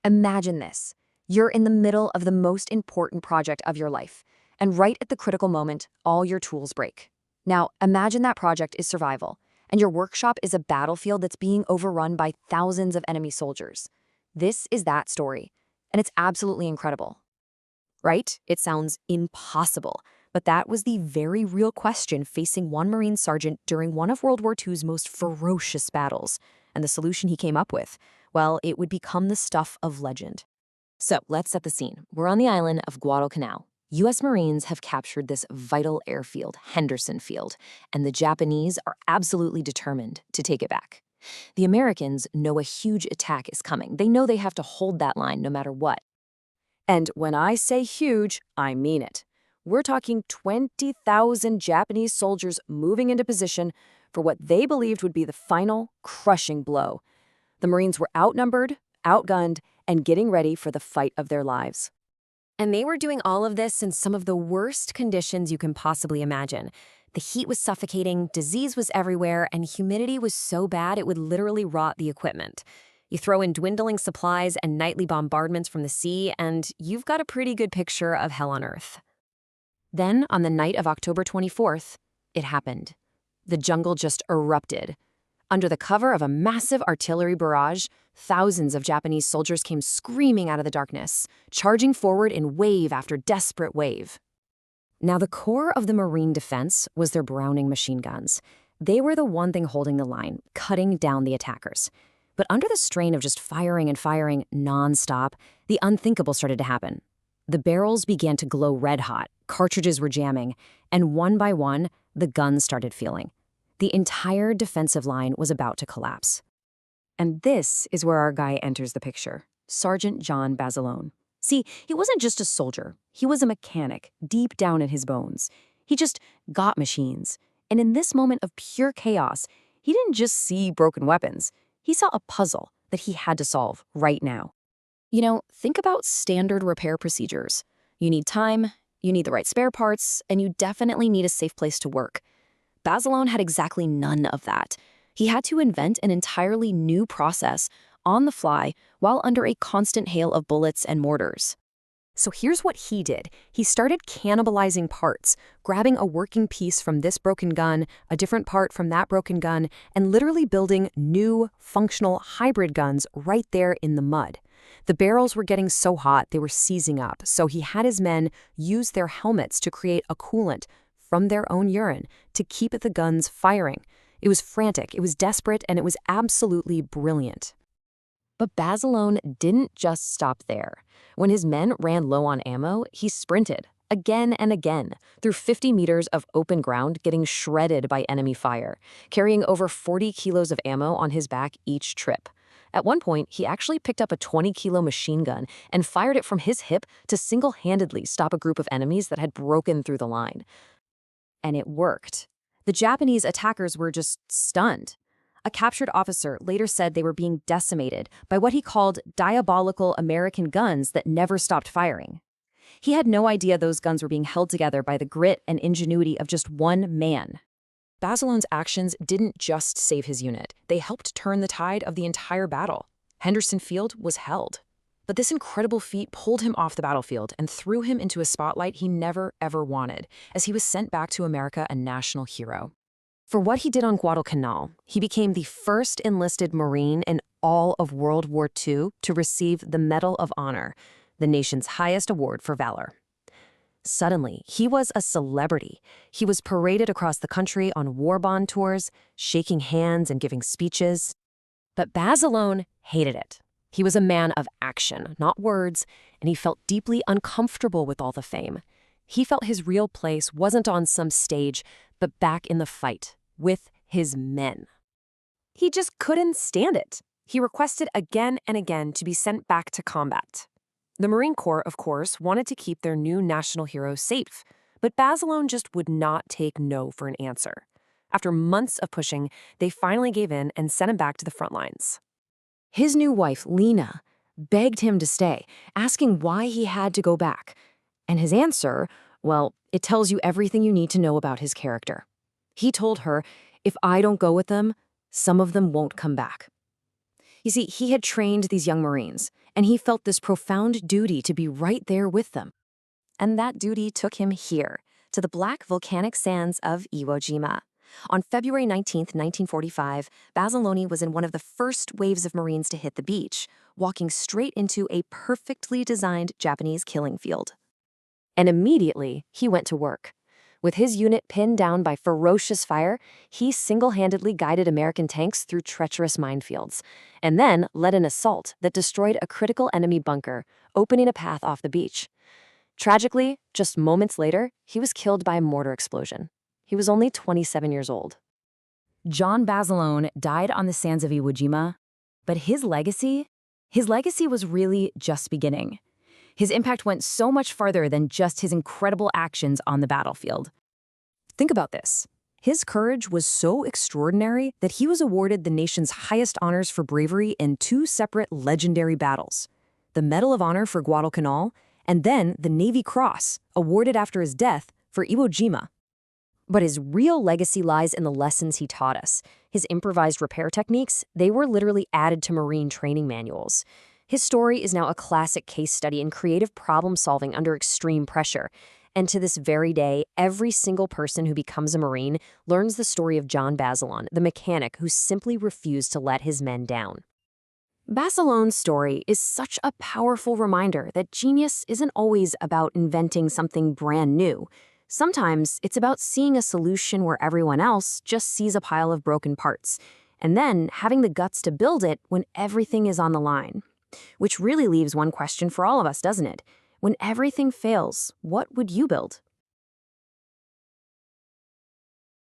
Imagine this. You're in the middle of the most important project of your life, and right at the critical moment, all your tools break. Now, imagine that project is survival, and your workshop is a battlefield that's being overrun by thousands of enemy soldiers. This is that story, and it's absolutely incredible. Right? It sounds impossible, but that was the very real question facing one Marine sergeant during one of World War II's most ferocious battles. And the solution he came up with, well, it would become the stuff of legend. So let's set the scene. We're on the island of Guadalcanal. U.S. Marines have captured this vital airfield, Henderson Field, and the Japanese are absolutely determined to take it back. The Americans know a huge attack is coming. They know they have to hold that line no matter what. And when I say huge, I mean it. We're talking 20,000 Japanese soldiers moving into position for what they believed would be the final, crushing blow. The Marines were outnumbered, outgunned, and getting ready for the fight of their lives. And they were doing all of this in some of the worst conditions you can possibly imagine. The heat was suffocating, disease was everywhere, and humidity was so bad it would literally rot the equipment. You throw in dwindling supplies and nightly bombardments from the sea, and you've got a pretty good picture of hell on Earth. Then, on the night of October 24th, it happened. The jungle just erupted. Under the cover of a massive artillery barrage, thousands of Japanese soldiers came screaming out of the darkness, charging forward in wave after desperate wave. Now, the core of the Marine defense was their Browning machine guns. They were the one thing holding the line, cutting down the attackers. But under the strain of just firing and firing nonstop, the unthinkable started to happen. The barrels began to glow red hot, cartridges were jamming, and one by one, the guns started feeling. The entire defensive line was about to collapse. And this is where our guy enters the picture, Sergeant John Basilone. See, he wasn't just a soldier, he was a mechanic, deep down in his bones. He just got machines. And in this moment of pure chaos, he didn't just see broken weapons. He saw a puzzle that he had to solve right now. You know, think about standard repair procedures. You need time, you need the right spare parts, and you definitely need a safe place to work. Basilone had exactly none of that. He had to invent an entirely new process on the fly while under a constant hail of bullets and mortars. So here's what he did. He started cannibalizing parts, grabbing a working piece from this broken gun, a different part from that broken gun, and literally building new, functional hybrid guns right there in the mud. The barrels were getting so hot they were seizing up, so he had his men use their helmets to create a coolant from their own urine to keep the guns firing. It was frantic, it was desperate, and it was absolutely brilliant. But Basilone didn't just stop there. When his men ran low on ammo, he sprinted, again and again, through 50 meters of open ground, getting shredded by enemy fire, carrying over 40 kilos of ammo on his back each trip. At one point, he actually picked up a 20-kilo machine gun and fired it from his hip to single-handedly stop a group of enemies that had broken through the line. And it worked. The Japanese attackers were just stunned. A captured officer later said they were being decimated by what he called diabolical American guns that never stopped firing. He had no idea those guns were being held together by the grit and ingenuity of just one man. Basilone's actions didn't just save his unit. They helped turn the tide of the entire battle. Henderson Field was held. But this incredible feat pulled him off the battlefield and threw him into a spotlight he never, ever wanted, as he was sent back to America a national hero. For what he did on Guadalcanal, he became the first enlisted Marine in all of World War II to receive the Medal of Honor, the nation's highest award for valor. Suddenly, he was a celebrity. He was paraded across the country on war bond tours, shaking hands and giving speeches. But Basilone hated it. He was a man of action, not words, and he felt deeply uncomfortable with all the fame. He felt his real place wasn't on some stage, but back in the fight, with his men. He just couldn't stand it. He requested again and again to be sent back to combat. The Marine Corps, of course, wanted to keep their new national hero safe, but Basilone just would not take no for an answer. After months of pushing, they finally gave in and sent him back to the front lines. His new wife, Lena, begged him to stay, asking why he had to go back. And his answer, well, it tells you everything you need to know about his character. He told her, if I don't go with them, some of them won't come back. You see, he had trained these young Marines, and he felt this profound duty to be right there with them. And that duty took him here, to the black volcanic sands of Iwo Jima. On February 19, 1945, Basiloni was in one of the first waves of Marines to hit the beach, walking straight into a perfectly designed Japanese killing field. And immediately, he went to work. With his unit pinned down by ferocious fire, he single-handedly guided American tanks through treacherous minefields, and then led an assault that destroyed a critical enemy bunker, opening a path off the beach. Tragically, just moments later, he was killed by a mortar explosion. He was only 27 years old. John Basilone died on the sands of Iwo Jima, but his legacy was really just beginning. His impact went so much farther than just his incredible actions on the battlefield. Think about this. His courage was so extraordinary that he was awarded the nation's highest honors for bravery in 2 separate legendary battles: the Medal of Honor for Guadalcanal, and then the Navy Cross, awarded after his death, for Iwo Jima. But his real legacy lies in the lessons he taught us. His improvised repair techniques, they were literally added to Marine training manuals. His story is now a classic case study in creative problem-solving under extreme pressure. And to this very day, every single person who becomes a Marine learns the story of John Basilone, the mechanic who simply refused to let his men down. Basilone's story is such a powerful reminder that genius isn't always about inventing something brand new. Sometimes it's about seeing a solution where everyone else just sees a pile of broken parts, and then having the guts to build it when everything is on the line. Which really leaves one question for all of us, doesn't it? When everything fails, what would you build?